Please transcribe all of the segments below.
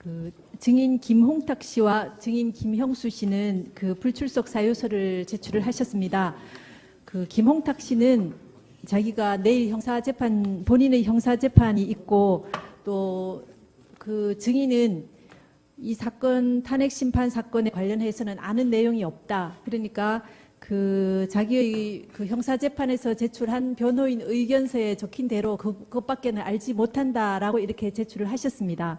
그 증인 김홍탁 씨와 증인 김형수 씨는 그 불출석 사유서를 제출을 하셨습니다. 그 김홍탁 씨는 자기가 내일 형사재판, 본인의 형사재판이 있고 또 그 증인은 이 사건, 탄핵심판 사건에 관련해서는 아는 내용이 없다. 그러니까 그 자기의 그 형사재판에서 제출한 변호인 의견서에 적힌 대로 그것밖에는 알지 못한다라고 이렇게 제출을 하셨습니다.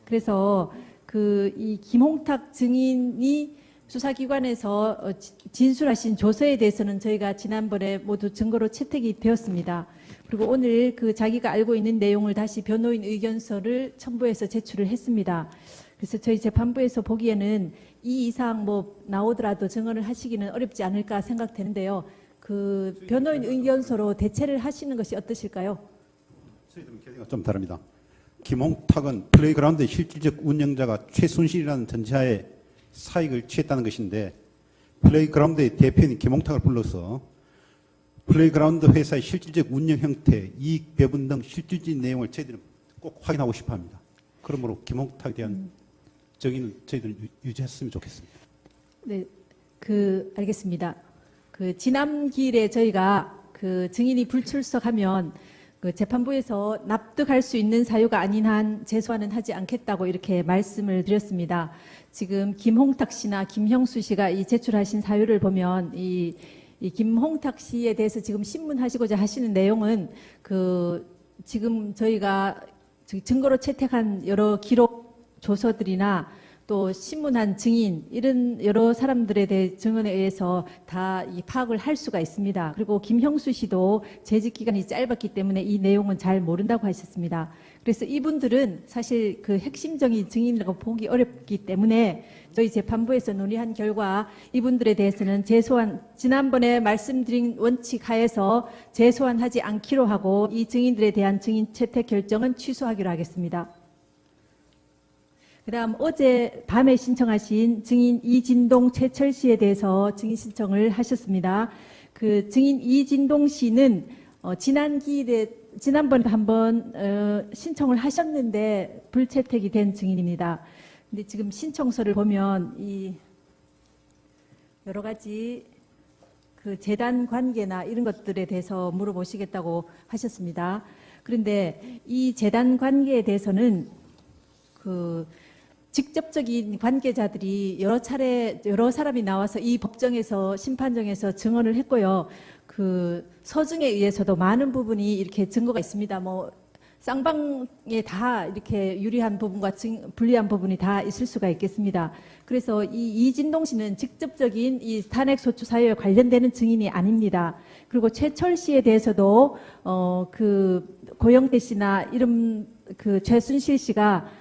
그래서 그 이 김홍탁 증인이 수사기관에서 진술하신 조서에 대해서는 저희가 지난번에 모두 증거로 채택이 되었습니다. 그리고 오늘 그 자기가 알고 있는 내용을 다시 변호인 의견서를 첨부해서 제출을 했습니다. 그래서 저희 재판부에서 보기에는 이 이상 뭐 나오더라도 증언을 하시기는 어렵지 않을까 생각되는데요. 그 변호인 의견서로 대체를 하시는 것이 어떠실까요? 저희들은 결의가 좀 다릅니다. 김홍탁은 플레이그라운드의 실질적 운영자가 최순실이라는 전제하에 사익을 취했다는 것인데, 플레이그라운드의 대표인 김홍탁을 불러서 플레이그라운드 회사의 실질적 운영 형태, 이익 배분 등 실질적인 내용을 저희들은 꼭 확인하고 싶어 합니다. 그러므로 김홍탁에 대한 정의는 저희들은 유지했으면 좋겠습니다. 네, 알겠습니다. 그 지난 기일에 저희가 그 증인이 불출석하면 그 재판부에서 납득할 수 있는 사유가 아닌 한 재소하는 하지 않겠다고 이렇게 말씀을 드렸습니다. 지금 김홍탁 씨나 김형수 씨가 이 제출하신 사유를 보면 이 김홍탁 씨에 대해서 지금 신문하시고자 하시는 내용은 그 지금 저희가 증거로 채택한 여러 기록 조서들이나 또 신문한 증인 이런 여러 사람들에 대해 증언에 의해서 다 이 파악을 할 수가 있습니다. 그리고 김형수 씨도 재직 기간이 짧았기 때문에 이 내용은 잘 모른다고 하셨습니다. 그래서 이분들은 사실 그 핵심적인 증인이라고 보기 어렵기 때문에 저희 재판부에서 논의한 결과 이분들에 대해서는 재소환, 지난번에 말씀드린 원칙 하에서 재소환하지 않기로 하고 이 증인들에 대한 증인 채택 결정은 취소하기로 하겠습니다. 그다음 어제 밤에 신청하신 증인 이진동, 최철 씨에 대해서 증인 신청을 하셨습니다. 그 증인 이진동 씨는 지난번에 한번 신청을 하셨는데 불채택이 된 증인입니다. 근데 지금 신청서를 보면 이 여러 가지 그 재단 관계나 이런 것들에 대해서 물어보시겠다고 하셨습니다. 그런데 이 재단 관계에 대해서는 그 직접적인 관계자들이 여러 차례 여러 사람이 나와서 이 법정에서 심판정에서 증언을 했고요. 그 서증에 의해서도 많은 부분이 이렇게 증거가 있습니다. 뭐 쌍방에 다 이렇게 유리한 부분과 불리한 부분이 다 있을 수가 있겠습니다. 그래서 이 이진동 씨는 직접적인 이 탄핵소추 사유에 관련되는 증인이 아닙니다. 그리고 최철 씨에 대해서도 그 고영태 씨나 이름 그 최순실 씨가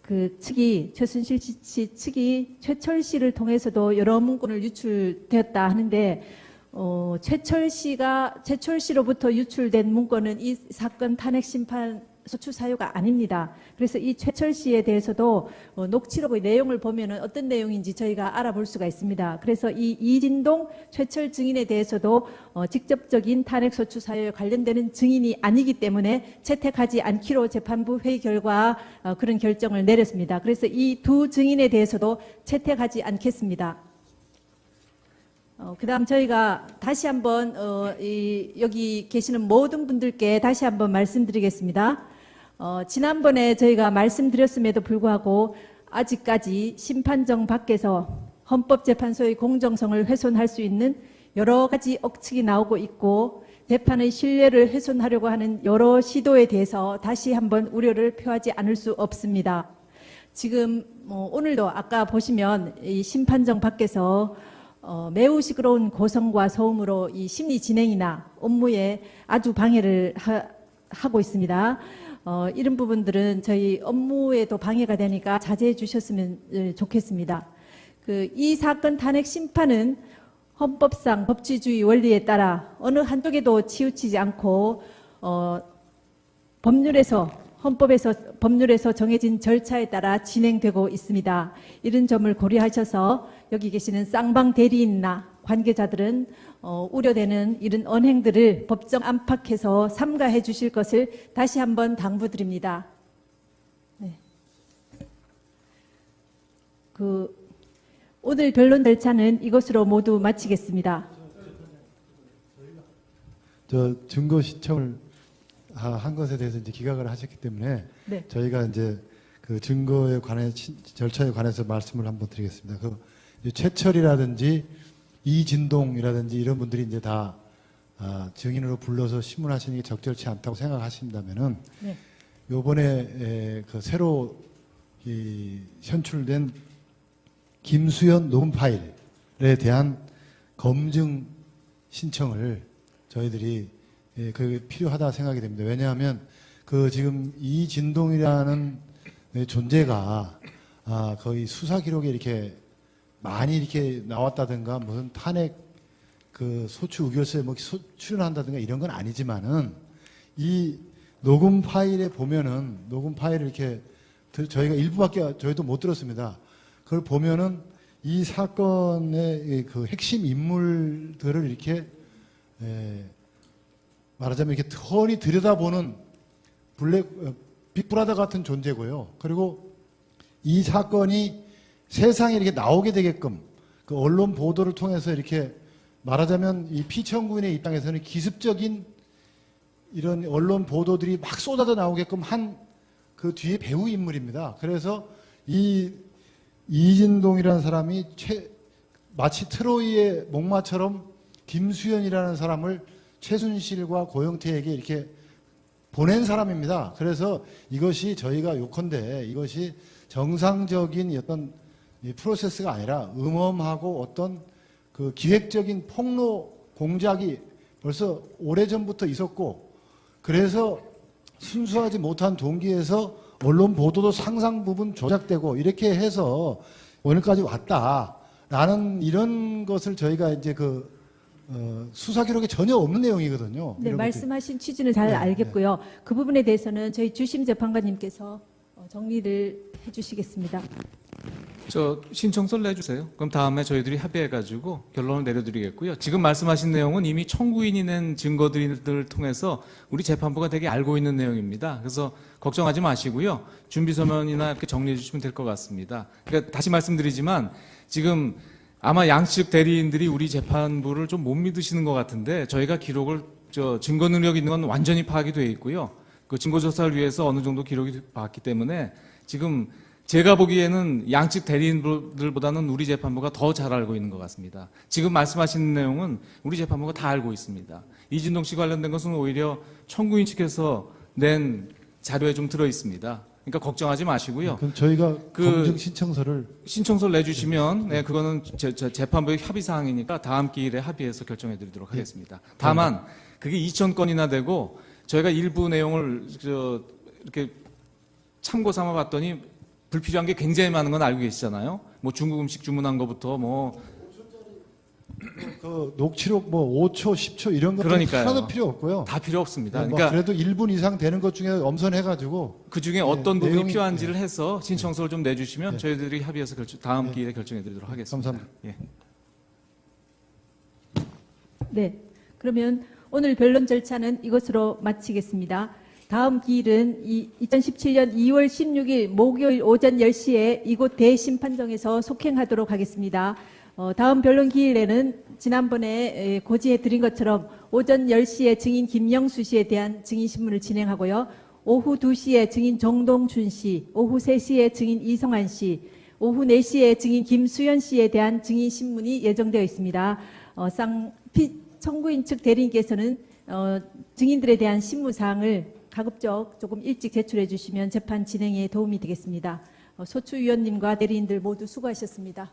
그 측이 최순실 씨 측이 최철 씨를 통해서도 여러 문건을 유출되었다 하는데 최철 씨로부터 유출된 문건은 이 사건 탄핵 심판 소추 사유가 아닙니다. 그래서 이 최철 씨에 대해서도 녹취록의 내용을 보면은 어떤 내용인지 저희가 알아볼 수가 있습니다. 그래서 이 이진동, 최철 증인에 대해서도 직접적인 탄핵 소추 사유에 관련되는 증인이 아니기 때문에 채택하지 않기로 재판부 회의 결과 그런 결정을 내렸습니다. 그래서 이 두 증인에 대해서도 채택하지 않겠습니다. 그다음 저희가 다시 한번 여기 계시는 모든 분들께 다시 한번 말씀드리겠습니다. 지난번에 저희가 말씀드렸음에도 불구하고 아직까지 심판정 밖에서 헌법재판소의 공정성을 훼손할 수 있는 여러 가지 억측이 나오고 있고 재판의 신뢰를 훼손하려고 하는 여러 시도에 대해서 다시 한번 우려를 표하지 않을 수 없습니다. 지금 오늘도 아까 보시면 이 심판정 밖에서 매우 시끄러운 고성과 소음으로 이 심리 진행이나 업무에 아주 방해를 하고 있습니다. 이런 부분들은 저희 업무에도 방해가 되니까 자제해 주셨으면 좋겠습니다. 이 사건 탄핵 심판은 헌법상 법치주의 원리에 따라 어느 한쪽에도 치우치지 않고 법률에서 정해진 절차에 따라 진행되고 있습니다. 이런 점을 고려하셔서 여기 계시는 쌍방 대리인이나 관계자들은 우려되는 이런 언행들을 법정 안팎에서 삼가해 주실 것을 다시 한번 당부드립니다. 네. 오늘 변론 절차는 이것으로 모두 마치겠습니다. 증거 신청을 한 것에 대해서 이제 기각을 하셨기 때문에 네. 저희가 이제 그 증거에 관해 절차에 관해서 말씀을 한번 드리겠습니다. 이제 최철이라든지 이진동이라든지 이런 분들이 이제 다 증인으로 불러서 신문하시는 게 적절치 않다고 생각하신다면은 네. 요번에 그 새로 현출된 김수현 녹음 파일에 대한 검증 신청을 저희들이 그 필요하다 생각이 됩니다. 왜냐하면 그 지금 이진동이라는 존재가 거의 수사 기록에 이렇게 많이 이렇게 나왔다든가 무슨 탄핵 그 소추 의결서에 뭐 출연한다든가 이런 건 아니지만은 이 녹음 파일에 보면은 녹음 파일을 이렇게 저희가 일부밖에 저희도 못 들었습니다. 그걸 보면은 이 사건의 그 핵심 인물들을 이렇게 말하자면 이렇게 턴히 들여다보는 빅브라더 같은 존재고요. 그리고 이 사건이 세상에 이렇게 나오게 되게끔 그 언론 보도를 통해서 이렇게 말하자면 이 피청구인의 입장에서는 기습적인 이런 언론 보도들이 막 쏟아져 나오게끔 한 그 뒤에 배우 인물입니다. 그래서 이 이진동이라는 사람이 마치 트로이의 목마처럼 김수현이라는 사람을 최순실과 고영태에게 이렇게 보낸 사람입니다. 그래서 이것이 저희가 요컨대 이것이 정상적인 어떤 프로세스가 아니라 음험하고 어떤 그 기획적인 폭로 공작이 벌써 오래전부터 있었고 그래서 순수하지 못한 동기에서 언론 보도도 상당 부분 조작되고 이렇게 해서 오늘까지 왔다라는 이런 것을 저희가 이제 수사 기록에 전혀 없는 내용이거든요. 네, 이런 말씀하신 취지는 잘 네, 알겠고요. 그 부분에 대해서는 저희 주심 재판관님께서 정리를 해주시겠습니다. 저 신청서를 내주세요. 그럼 다음에 저희들이 합의해가지고 결론을 내려드리겠고요. 지금 말씀하신 내용은 이미 청구인이 낸 증거들을 통해서 우리 재판부가 되게 알고 있는 내용입니다. 그래서 걱정하지 마시고요. 준비서면이나 이렇게 정리해 주시면 될 것 같습니다. 그러니까 다시 말씀드리지만 지금 아마 양측 대리인들이 우리 재판부를 좀 못 믿으시는 것 같은데 저희가 기록을 증거 능력 있는 건 완전히 파악이 되어 있고요. 그 증거 조사를 위해서 어느 정도 기록이 봤기 때문에 지금 제가 보기에는 양측 대리인들보다는 우리 재판부가 더 잘 알고 있는 것 같습니다. 지금 말씀하시는 내용은 우리 재판부가 다 알고 있습니다. 이진동 씨 관련된 것은 오히려 청구인 측에서 낸 자료에 좀 들어 있습니다. 그러니까 걱정하지 마시고요. 그럼 저희가 검증 신청서를 내주시면 네, 그거는 재판부의 협의 사항이니까 다음 기일에 합의해서 결정해 드리도록 하겠습니다. 다만 그게 2,000건이나 되고 저희가 일부 내용을 이렇게 참고 삼아 봤더니 불필요한 게 굉장히 많은 건 알고 계시잖아요. 뭐 중국 음식 주문한 것부터 그 녹취록 5초, 10초 이런 것들 하나도 필요 없고요. 다 필요 없습니다. 네, 그러니까 그래도 1분 이상 되는 것 중에 엄선해가지고 그 중에 어떤 부분이 내용이, 필요한지를 해서 신청서를 좀 내주시면 네. 저희들이 합의해서 다음 기일에 결정해드리도록 하겠습니다. 감사합니다. 예. 네, 그러면 오늘 변론 절차는 이것으로 마치겠습니다. 다음 기일은 2017년 2월 16일 목요일 오전 10시에 이곳 대심판정에서 속행하도록 하겠습니다. 다음 변론 기일에는 지난번에 고지해 드린 것처럼 오전 10시에 증인 김영수 씨에 대한 증인 신문을 진행하고요. 오후 2시에 증인 정동준 씨, 오후 3시에 증인 이성환 씨, 오후 4시에 증인 김수현 씨에 대한 증인 신문이 예정되어 있습니다. 청구인 측 대리인께서는 증인들에 대한 신문 사항을 가급적 조금 일찍 제출해 주시면 재판 진행에 도움이 되겠습니다. 소추위원님과 대리인들 모두 수고하셨습니다.